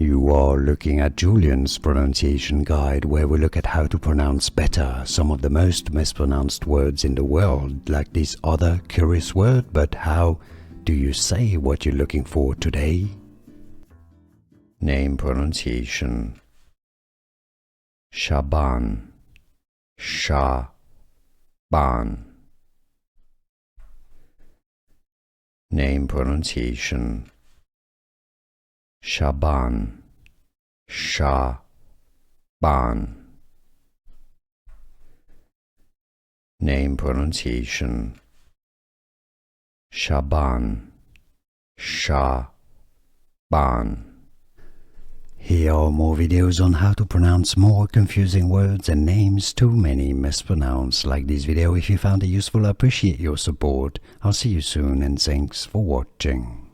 You are looking at Julian's pronunciation guide, where we look at how to pronounce better some of the most mispronounced words in the world, like this other curious word. But how do you say what you're looking for today? Name pronunciation: Shaban, Shaban. Name pronunciation: Shaban, Shaban. Name pronunciation: Shaban, Shaban. Here are more videos on how to pronounce more confusing words and names too many mispronounced. Like this video if you found it useful. I appreciate your support. I'll see you soon and thanks for watching.